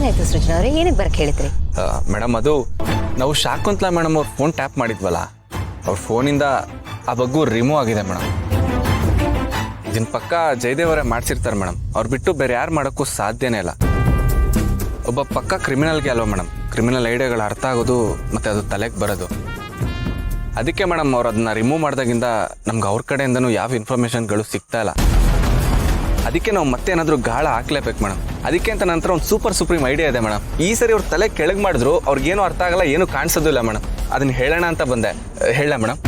ಏನಾಯ್ತು ಸೃಜನಾ ಅವರೇ, ಏನಕ್ಕೆ ಬರಕ್ಕೆ ಹೇಳಿದ್ರಿ? ಮೇಡಮ್, ಅದು ನಾವು ಶಾಕುಂತಲಾ ಮೇಡಮ್ ಅವ್ರ ಫೋನ್ ಟ್ಯಾಪ್ ಮಾಡಿದ್ವಲ್ಲ, ಅವ್ರ ಫೋನಿಂದ ಆ ಬಗ್ಗು ರಿಮೂವ್ ಆಗಿದೆ ಮೇಡಮ್. ಇದನ್ನ ಪಕ್ಕ ಜಯದೇವರೇ ಮಾಡ್ಸಿರ್ತಾರೆ ಮೇಡಮ್. ಅವ್ರು ಬಿಟ್ಟು ಬೇರೆ ಯಾರು ಮಾಡೋಕ್ಕೂ ಸಾಧ್ಯನೇ ಇಲ್ಲ. ಒಬ್ಬ ಪಕ್ಕ ಕ್ರಿಮಿನಲ್ಗೆ ಅಲ್ವಾ ಮೇಡಮ್, ಕ್ರಿಮಿನಲ್ ಐಡಿಯಾಗಳು ಅರ್ಥ ಆಗೋದು ಮತ್ತು ಅದು ತಲೆಗೆ ಬರೋದು. ಅದಕ್ಕೆ ಮೇಡಮ್ ಅವ್ರು ಅದನ್ನ ರಿಮೂವ್ ಮಾಡಿದಾಗಿಂದ ನಮ್ಗೆ ಅವ್ರ ಕಡೆಯಿಂದನೂ ಯಾವ ಇನ್ಫಾರ್ಮೇಷನ್ಗಳು ಸಿಗ್ತಾ ಇಲ್ಲ. ಅದಕ್ಕೆ ನಾವು ಮತ್ತೆ ಏನಾದರೂ ಗಾಳ ಹಾಕ್ಲೇಬೇಕು ಮೇಡಮ್. ಅದಕ್ಕೆ ಅಂತ ನಂತರ ಒಂದು ಸೂಪ್ರೀಮ್ ಐಡಿಯಾ ಇದೆ ಮೇಡಮ್. ಈ ಸರಿ ಅವ್ರ ತಲೆ ಕೆಳಗೆ ಮಾಡಿದ್ರು ಅವ್ರಿಗೇನು ಅರ್ಥ ಆಗಲ್ಲ, ಏನು ಕಾಣಿಸೋದಿಲ್ಲ ಮೇಡಮ್. ಅದನ್ನ ಹೇಳೋಣ ಅಂತ ಬಂದೆ. ಹೇಳ ಮೇಡಮ್.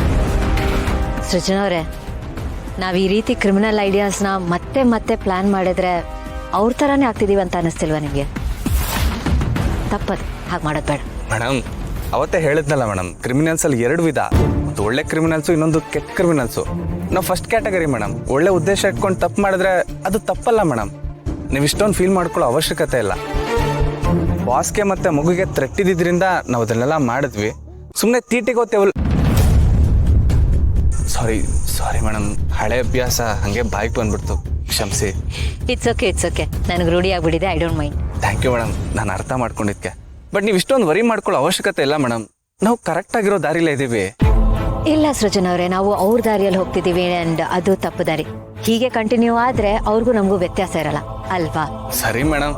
ಸೃಜನಾ ಅವರೇ, ನಾವು ಈ ರೀತಿ ಕ್ರಿಮಿನಲ್ ಐಡಿಯಾಸ್ನ ಮತ್ತೆ ಮತ್ತೆ ಪ್ಲಾನ್ ಮಾಡಿದ್ರೆ ಅವ್ರ ಥರನೇ ಆಗ್ತಿದೀವಿ ಅಂತ ಅನ್ನಿಸ್ತಿಲ್ವಾ ನಿಮಗೆ? ತಪ್ಪದು, ಹಾಗೆ ಮಾಡೋದು ಬೇಡ ಮೇಡಮ್. ಅವತ್ತೇ ಹೇಳಿದ್ನಲ್ಲ ಮೇಡಮ್, ಕ್ರಿಮಿನಲ್ಸಲ್ಲಿ 2 ವಿಧ, ಒಂದು ಒಳ್ಳೆ ಕ್ರಿಮಿನಲ್ಸು, ಇನ್ನೊಂದು ಕೆಟ್ಟ ಕ್ರಿಮಿನಲ್ಸು. ನಾವು ಫಸ್ಟ್ ಕ್ಯಾಟಗರಿ ಮೇಡಮ್. ಒಳ್ಳೆ ಉದ್ದೇಶ ಇಟ್ಕೊಂಡು ತಪ್ಪು ಮಾಡಿದ್ರೆ ಅದು ತಪ್ಪಲ್ಲ ಮೇಡಮ್. ನೀವು ಇಷ್ಟೊಂದು ಫೀಲ್ ಮಾಡ್ಕೊಳ್ಳೋ ಅವಶ್ಯಕತೆ ಇಲ್ಲ. ಬಾಸ್ಗೆ ಮತ್ತೆ ಮಗುಗೆ ತಟ್ಟಿದ್ರಿಂದ ನಾವು ಅದನ್ನೆಲ್ಲ ಮಾಡಿದ್ವಿ. ಸುಮ್ಮನೆ ತೀಟಿಗೋತೇವಲ್ಲ. ಸಾರಿ ಮೇಡಮ್, ಹಳೆ ಅಭ್ಯಾಸ ಹಾಗೆ ಬಾಯ್ಗೆ ಬಂದ್ಬಿಡ್ತು, ಕ್ಷಮಿಸಿ. ಇಟ್ಸ್ ಓಕೆ, ನನಗೆ ರೂಢಿ ಆಗ್ಬಿಟ್ಟಿದೆ. I don't mind. Thank you madam, ನಾನು ಅರ್ಥ ಮಾಡ್ಕೊಂಡಿದ್ದೆ. ಬಟ್ ನೀವು ಇಷ್ಟೊಂದು ವರಿ ಮಾಡ್ಕೊಳ್ಳೋ ಅವಶ್ಯಕತೆ ಇಲ್ಲ ಮೇಡಮ್. ನಾವು ಕರೆಕ್ಟಾಗಿರೋ ದಾರಿಲೇ ಇದ್ದೀವಿ. ಇಲ್ಲ ಸೃಜನಾ ಅವರೇ, ನಾವು ಅವ್ರ ದಾರಿಯಲ್ಲಿ ಹೋಗ್ತಿದ್ದೀವಿ ಅಂಡ್ ಅದು ತಪ್ಪು ದಾರಿ. ಹೀಗೆ ಕಂಟಿನ್ಯೂ ಆದರೆ ಅವ್ರಿಗೂ ನಮಗೂ ವ್ಯತ್ಯಾಸ ಇರಲ್ಲ ಅಲ್ವಾ? ಸರಿ ಮೇಡಮ್,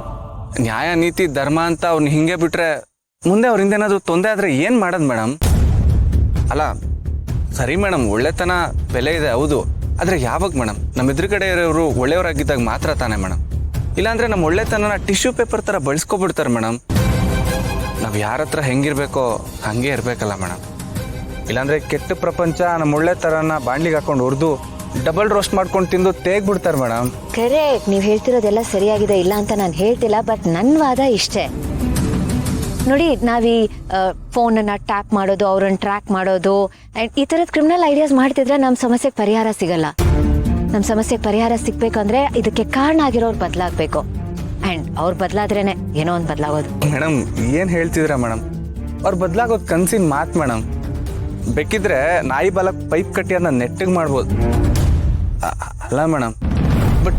ನ್ಯಾಯ ನೀತಿ ಧರ್ಮ ಅಂತ ಅವ್ರನ್ನ ಹಿಂಗೆ ಬಿಟ್ರೆ ಮುಂದೆ ಅವ್ರಿಂದ ಏನಾದರೂ ತೊಂದರೆ ಆದರೆ ಏನು ಮಾಡೋದು ಮೇಡಮ್? ಅಲ್ಲ ಸರಿ ಮೇಡಮ್, ಒಳ್ಳೆತನ ಬೆಲೆ ಇದೆ ಹೌದು, ಆದರೆ ಯಾವಾಗ ಮೇಡಮ್? ನಮ್ಮ ಎದುರುಗಡೆ ಇರೋರು ಒಳ್ಳೆಯವರಾಗಿದ್ದಾಗ ಮಾತ್ರ ತಾನೇ ಮೇಡಮ್. ಇಲ್ಲಾಂದರೆ ನಮ್ಮ ಒಳ್ಳೆತನನ ಟಿಶ್ಯೂ ಪೇಪರ್ ಥರ ಬಳಸ್ಕೊಬಿಡ್ತಾರೆ ಮೇಡಮ್. ನಾವು ಯಾರ ಹತ್ರ ಹೆಂಗಿರ್ಬೇಕೋ ಹಾಗೆ ಇರಬೇಕಲ್ಲ ಮೇಡಮ್. ಇಲ್ಲಾಂದರೆ ಕೆಟ್ಟ ಪ್ರಪಂಚ ನಮ್ಮ ಒಳ್ಳೆತನನ ಬಾಣ್ಲಿಗೆ ಹಾಕೊಂಡು ಹುರಿದು ಡಬಲ್ ರೋಸ್ಟ್ ಮಾಡ್ಕೊಂಡು ತಿಂದು ತೇಗ್ಬಿಡ್ತಾರೆ ಮೇಡಮ್. ಕರೆಕ್ಟ್, ನೀವು ಹೇಳ್ತಿರೋದೆಲ್ಲ ಸರಿಯಾಗಿದೆ, ಇಲ್ಲ ಅಂತ ನಾನು ಹೇಳ್ತಿಲ್ಲ. ಬಟ್ ನನ್ನ ವಾದ ಇಷ್ಟೇ ನೋಡಿ, ನಾವೀ ಫೋನನ್ನು ಟ್ಯಾಪ್ ಮಾಡೋದು, ಅವ್ರನ್ನ ಟ್ರ್ಯಾಕ್ ಮಾಡೋದು ಆ್ಯಂಡ್ ಈ ಥರದ ಕ್ರಿಮಿನಲ್ ಐಡಿಯಾಸ್ ಮಾಡ್ತಿದ್ರೆ ನಮ್ಮ ಸಮಸ್ಯೆಗೆ ಪರಿಹಾರ ಸಿಗಲ್ಲ. ನಮ್ಮ ಸಮಸ್ಯೆಗೆ ಪರಿಹಾರ ಸಿಗಬೇಕಂದ್ರೆ ಇದಕ್ಕೆ ಕಾರಣ ಆಗಿರೋರು ಬದಲಾಗಬೇಕು. ಆ್ಯಂಡ್ ಅವ್ರು ಬದಲಾದ್ರೇನೆ ಏನೋ ಒಂದು ಬದಲಾಗೋದು. ಮೇಡಮ್ ಏನು ಹೇಳ್ತಿದ್ದೀರಾ ಮೇಡಮ್? ಅವ್ರು ಬದಲಾಗೋದು ಕನಸಿನ ಮಾತು ಮೇಡಮ್. ಬೇಕಿದ್ರೆ ನಾಯಿ ಬಾಲಕ್ಕೆ ಪೈಪ್ ಕಟ್ಟಿ ಅದನ್ನ ನೆಟ್ಟಿಗೆ ಮಾಡ್ಬೋದು. ಅಲ್ಲ ಮೇಡಮ್, ಬಟ್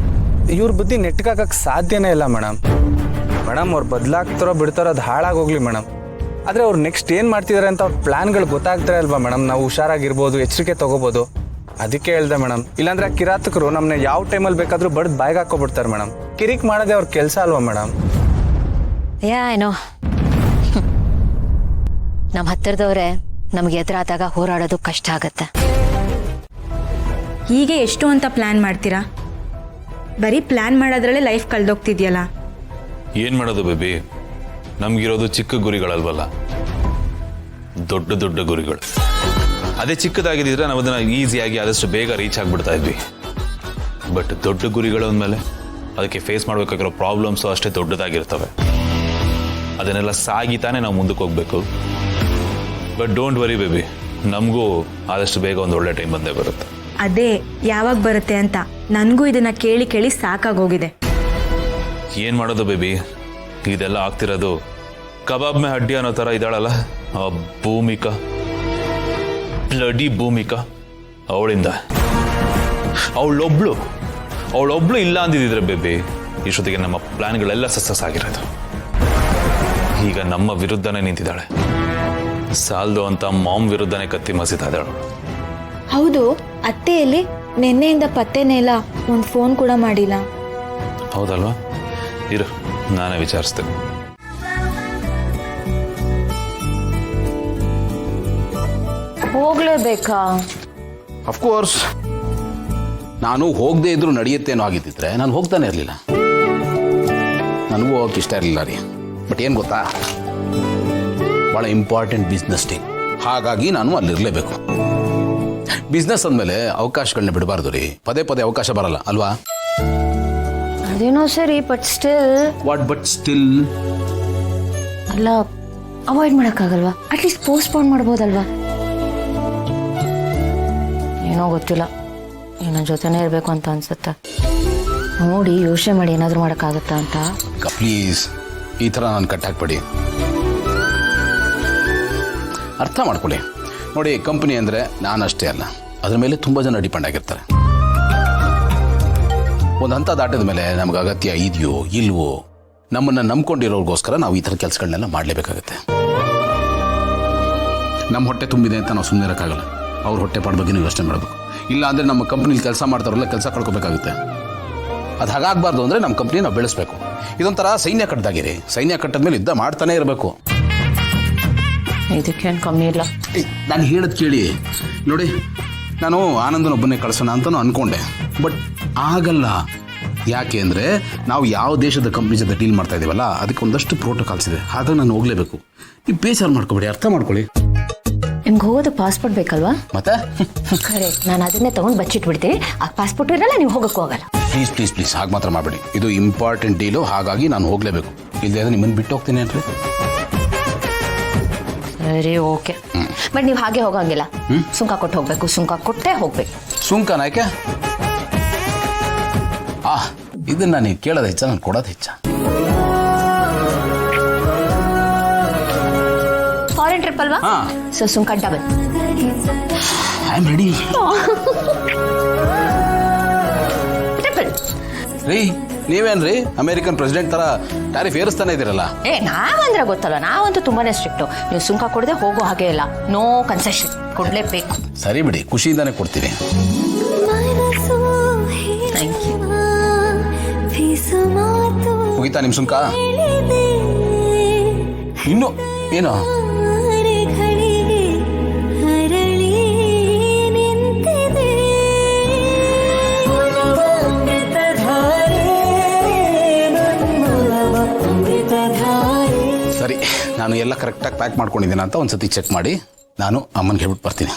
ಇವ್ರ ಬುದ್ಧಿ ನೆಟ್ಟಿಗಾಗಕ್ಕೆ ಸಾಧ್ಯನೇ ಇಲ್ಲ ಮೇಡಮ್. ಅವ್ರು ಬದಲಾಗ್ತಾರೋ ಬಿಡ್ತಾರೋ ಅದು ಹಾಳಾಗೋಗ್ಲಿ ಮೇಡಮ್. ಆದರೆ ಅವ್ರು ನೆಕ್ಸ್ಟ್ ಏನು ಮಾಡ್ತಿದ್ದಾರೆ ಅಂತ ಅವ್ರ ಪ್ಲ್ಯಾನ್ಗಳು ಗೊತ್ತಾಗ್ತಾರೆ ಅಲ್ವಾ ಮೇಡಮ್? ನಾವು ಹುಷಾರಾಗಿರ್ಬೋದು, ಎಚ್ಚರಿಕೆ ತೊಗೋಬೋದು. ಅದಕ್ಕೆ ಹೇಳ್ದೆ ಮೇಡಮ್. ಇಲ್ಲಾಂದ್ರೆ ಆ ಕಿರಾತಕರು ನಮ್ಮನ್ನ ಯಾವ ಟೈಮಲ್ಲಿ ಬೇಕಾದರೂ ಬಡ್ದು ಬಾಯಿಗೆ ಹಾಕೋಬಿಡ್ತಾರೆ ಮೇಡಮ್. ಕಿರಿಕ್ ಮಾಡೋದೇ ಅವ್ರ ಕೆಲಸ ಅಲ್ವಾ ಮೇಡಮ್? ಏನೋ ನಮ್ಮ ಹತ್ತಿರದವ್ರೆ ನಮ್ಗೆ ಎದುರಾದಾಗ ಹೋರಾಡೋದು ಕಷ್ಟ ಆಗತ್ತೆ. ಹೀಗೆ ಎಷ್ಟು ಅಂತ ಪ್ಲಾನ್ ಮಾಡ್ತೀರಾ? ಬರೀ ಪ್ಲಾನ್ ಮಾಡೋದ್ರಲ್ಲೇ ಲೈಫ್ ಕಳೆದೋಗ್ತಿದ್ಯಲ್ಲ. ಏನು ಮಾಡೋದು ಬೇಬಿ? ನಮಗಿರೋದು ಚಿಕ್ಕ ಗುರಿಗಳಲ್ವಲ್ಲ, ದೊಡ್ಡ ದೊಡ್ಡ ಗುರಿಗಳು. ಅದೇ ಚಿಕ್ಕದಾಗಿದ್ದರೆ ನಾವು ಅದನ್ನು ಈಸಿಯಾಗಿ ಆದಷ್ಟು ಬೇಗ ರೀಚ್ ಆಗಿಬಿಡ್ತಾ ಇದ್ವಿ. ಬಟ್ ದೊಡ್ಡ ಗುರಿಗಳು ಅಂದಮೇಲೆ ಅದಕ್ಕೆ ಫೇಸ್ ಮಾಡಬೇಕಾಗಿರೋ ಪ್ರಾಬ್ಲಮ್ಸು ಅಷ್ಟೇ ದೊಡ್ಡದಾಗಿರ್ತವೆ. ಅದನ್ನೆಲ್ಲ ಸಾಗಿತಾನೆ ನಾವು ಮುಂದಕ್ಕೆ ಹೋಗ್ಬೇಕು. ಬಟ್ ಡೋಂಟ್ ವರಿ ಬೇಬಿ, ನಮಗೂ ಆದಷ್ಟು ಬೇಗ ಒಂದು ಒಳ್ಳೆ ಟೈಮ್ ಬಂದೇ ಬರುತ್ತೆ. ಅದೇ ಯಾವಾಗ ಬರುತ್ತೆ ಅಂತ ನನಗೂ ಇದನ್ನ ಕೇಳಿ ಕೇಳಿ ಸಾಕಾಗೋಗಿದೆ. ಏನು ಮಾಡೋದು ಬೇಬಿ? ಇದೆಲ್ಲ ಆಗ್ತಿರೋದು ಕಬಾಬ್ ಮೇ ಹಡ್ಡಿ ಅನ್ನೋ ಥರ ಇದ್ದಾಳಲ್ಲ ಆ ಭೂಮಿಕಾ, ಬ್ಲಡಿ ಭೂಮಿಕಾ, ಅವಳಿಂದ. ಅವಳೊಬ್ಳು ಇಲ್ಲ ಅಂದಿದ್ರೆ ಬೇಬಿ ಇಷ್ಟೊತ್ತಿಗೆ ನಮ್ಮ ಪ್ಲಾನ್ಗಳೆಲ್ಲ ಸಕ್ಸಸ್ ಆಗಿರೋದು. ಈಗ ನಮ್ಮ ವಿರುದ್ಧನೇ ನಿಂತಿದ್ದಾಳೆ. ಸಾಲ್ದು ಅಂತ ಮಾಮ್ ವಿರುದ್ಧನೇ ಕತ್ತಿ ಮಸಿತಾ ಇದ್ದಾಳು. ಹೌದು, ಅತ್ತೆಯಲ್ಲಿ ನಿನ್ನೆಯಿಂದ ಪತ್ತೆನೇ ಇಲ್ಲ, ಒಂದು ಫೋನ್ ಕೂಡ ಮಾಡಿಲ್ಲ. ಹೌದಲ್ವಾ? ಇರು, ನಾನೇ ವಿಚಾರಿಸ್ತೇನೆ. ಹೋಗ್ಲೇಬೇಕಾ? ಅಫ್ಕೋರ್ಸ್, ನಾನು ಹೋಗದೆ ಇದ್ರು ನಡೆಯುತ್ತೇನೋ ಆಗಿದ್ದಿದ್ರೆ ನಾನು ಹೋಗ್ತಾನೆ ಇರಲಿಲ್ಲ. ನನಗೂ ಹೋಗಕ್ಕೆ ಇಷ್ಟ ಇರಲಿಲ್ಲ ರೀ. ಬಟ್ ಏನು ಗೊತ್ತಾ, ಭಾಳ ಇಂಪಾರ್ಟೆಂಟ್ ಬಿಸ್ನೆಸ್ ಡೀಲ್. ಹಾಗಾಗಿ ನಾನು ಅಲ್ಲಿರಲೇಬೇಕು. ಬಿಸ್ನೆಸ್ ಅಂದಮೇಲೆ ಅವಕಾಶಗಳನ್ನ ಬಿಡಬಾರ್ದು ರೀ. ಪದೇ ಪದೇ ಅವಕಾಶ ಬರಲ್ಲ ಅಲ್ವಾ? ಅದೇನೋ ಸರಿ, but still. What but still? ಅಲ್ಲ, ಅವಾಯ್ಡ್ ಮಾಡೋಕ್ಕಾಗಲ್ವಾ? ಅಟ್ಲೀಸ್ಟ್ ಪೋಸ್ಟ್ಪೋನ್ ಮಾಡ್ಬೋದಲ್ವಾ? ಏನೋ ಗೊತ್ತಿಲ್ಲ, ನನ್ನ ಜೊತೆನೇ ಇರಬೇಕು ಅಂತ ಅನ್ಸುತ್ತೆ. ನೋಡಿ ಯೋಚನೆ ಮಾಡಿ ಏನಾದರೂ ಮಾಡೋಕ್ಕಾಗತ್ತಾ ಅಂತ. ಪ್ಲೀಸ್ ಈ ಥರ ನಾನು ಕಟ್ಟಾಕ್ಬೇಡಿ. ಅರ್ಥ ಮಾಡ್ಕೊಳ್ಳಿ. ನೋಡಿ, ಕಂಪನಿ ಅಂದರೆ ನಾನಷ್ಟೇ ಅಲ್ಲ, ಅದ್ರ ಮೇಲೆ ತುಂಬ ಜನ ಡಿಪೆಂಡ್ ಆಗಿರ್ತಾರೆ. ಒಂದು ಹಂತ ದಾಟಿದ ಮೇಲೆ ನಮ್ಗೆ ಅಗತ್ಯ ಇದೆಯೋ ಇಲ್ವೋ, ನಮ್ಮನ್ನು ನಂಬ್ಕೊಂಡಿರೋರಿಗೋಸ್ಕರ ನಾವು ಈ ಥರ ಕೆಲಸಗಳನ್ನೆಲ್ಲ ಮಾಡಲೇಬೇಕಾಗುತ್ತೆ. ನಮ್ಮ ಹೊಟ್ಟೆ ತುಂಬಿದೆ ಅಂತ ನಾವು ಸುಮ್ಮನೆ ಇರೋಕ್ಕಾಗಲ್ಲ. ಅವ್ರ ಹೊಟ್ಟೆ ಪಾಡ ಬಗ್ಗೆ ನೀವು ಯೋಚನೆ ಮಾಡಬೇಕು. ಇಲ್ಲ ಅಂದರೆ ನಮ್ಮ ಕಂಪ್ನಿಲಿ ಕೆಲಸ ಮಾಡ್ತಾರಲ್ಲ ಕೆಲಸ ಕಳ್ಕೊಬೇಕಾಗುತ್ತೆ. ಅದು ಹಾಗಾಗಬಾರ್ದು ಅಂದರೆ ನಮ್ಮ ಕಂಪ್ನಿ ನಾವು ಬೆಳೆಸಬೇಕು. ಇದೊಂಥರ ಸೈನ್ಯ ಕಟ್ಟದಾಗಿರಿ. ಸೈನ್ಯ ಕಟ್ಟದ್ಮೇಲೆ ಯುದ್ಧ ಮಾಡ್ತಾನೆ ಇರಬೇಕು. ಇದಕ್ಕೇನು ಕಮ್ಮಿ ಇಲ್ಲ. ನಾನು ಹೇಳೋದು ಕೇಳಿ ನೋಡಿ, ನಾನು ಆನಂದನೊಬ್ಬನೇ ಕಳಿಸೋಣ ಅಂತಲೂ ಅಂದ್ಕೊಂಡೆ, ಬಟ್ ಆಗಲ್ಲ. ಯಾಕೆ ಅಂದರೆ ನಾವು ಯಾವ ದೇಶದ ಕಂಪ್ನಿ ಜೊತೆ ಡೀಲ್ ಮಾಡ್ತಾ ಇದ್ದೀವಲ್ಲ ಅದಕ್ಕೆ ಒಂದಷ್ಟು ಪ್ರೋಟೋಕಾಲ್ಸ್ ಇದೆ. ಆದ್ರೆ ನಾನು ಹೋಗಲೇಬೇಕು. ನೀವು ಬೇಜಾರು ಮಾಡ್ಕೊಬೇಡಿ, ಅರ್ಥ ಮಾಡ್ಕೊಳ್ಳಿ. ನಿಮ್ಗೆ ಹೋಗೋದು ಪಾಸ್ಪೋರ್ಟ್ ಬೇಕಲ್ವಾ? ಮತ್ತೆ ಕರೆಕ್ಟ್, ನಾನು ಅದನ್ನೇ ತೊಗೊಂಡು ಬಚ್ಚಿಟ್ಬಿಡ್ತೀನಿ. ಆ ಪಾಸ್ಪೋರ್ಟ್ ಇರಲ್ಲ, ನೀವು ಹೋಗೋಕ್ಕೂ ಆಗಲ್ಲ. ಪ್ಲೀಸ್ ಪ್ಲೀಸ್ ಪ್ಲೀಸ್ ಹಾಗೆ ಮಾತ್ರ ಮಾಡಬೇಡಿ. ಇದು ಇಂಪಾರ್ಟೆಂಟ್ ಡೀಲು, ಹಾಗಾಗಿ ನಾನು ಹೋಗಲೇಬೇಕು. ಇಲ್ಲದೆ ನಿಮ್ಮನ್ನು ಬಿಟ್ಟು ಹೋಗ್ತೀನಿ ಅಂತ. ಸರಿ, ಓಕೆ. ಬಟ್ ನೀವು ಹಾಗೆ ಹೋಗಂಗಿಲ್ಲ, ಸುಂಕ ಕೊಟ್ಟು ಹೋಗ್ಬೇಕು. ಸುಂಕ ಕೊಟ್ಟೇ ಹೋಗ್ಬೇಕು. ಸುಂಕನ ಯಾಕೆ? ಇದನ್ನ ನೀವು ಕೇಳೋದು ಹೆಚ್ಚ, ನಾನು ಕೊಡೋದು ಹೆಚ್ಚ. ಫಾರಿನ್ ಟ್ರಿಪ್ ಅಲ್ವಾ? ಸೊ ಸುಂಕ double. I am ready. Triple. ರೀ ನೀವೇನ್ರಿ ಅಮೇರಿಕನ್ ಪ್ರೆಸಿಡೆಂಟ್ ತರ ಟ್ಯಾರಿಫ್ ಏರಿಸ್ತಾನೆ ಇದ್ದೀರಲ್ಲ? ನಾವಂದ್ರೆ ಗೊತ್ತಲ್ಲ, ನಾವಂತೂ ತುಂಬಾನೇ ಸ್ಟ್ರಿಕ್ಟು. ನೀವು ಸುಂಕ ಕೊಡದೆ ಹೋಗೋ ಹಾಗೆ ಇಲ್ಲ. ನೋ ಕನ್ಸೆಷನ್, ಕೊಡ್ಲೇಬೇಕು. ಸರಿ ಬಿಡಿ, ಖುಷಿಯಿಂದಾನೆ ಕೊಡ್ತೀವಿ. ಮುಗಿತಾ ನಿಮ್ ಸುಂಕ? ಇನ್ನು ಏನು? ಸರಿ, ನಾನು ಎಲ್ಲ ಕರೆಕ್ಟಾಗಿ ಪ್ಯಾಕ್ ಮಾಡ್ಕೊಂಡಿದ್ದೀನಿ ಅಂತ ಒಂದ್ಸತಿ ಚೆಕ್ ಮಾಡಿ ನಾನು ಅಮ್ಮನಿಗೆ ಹೇಳ್ಬಿಟ್ಟು ಬರ್ತೀನಿ.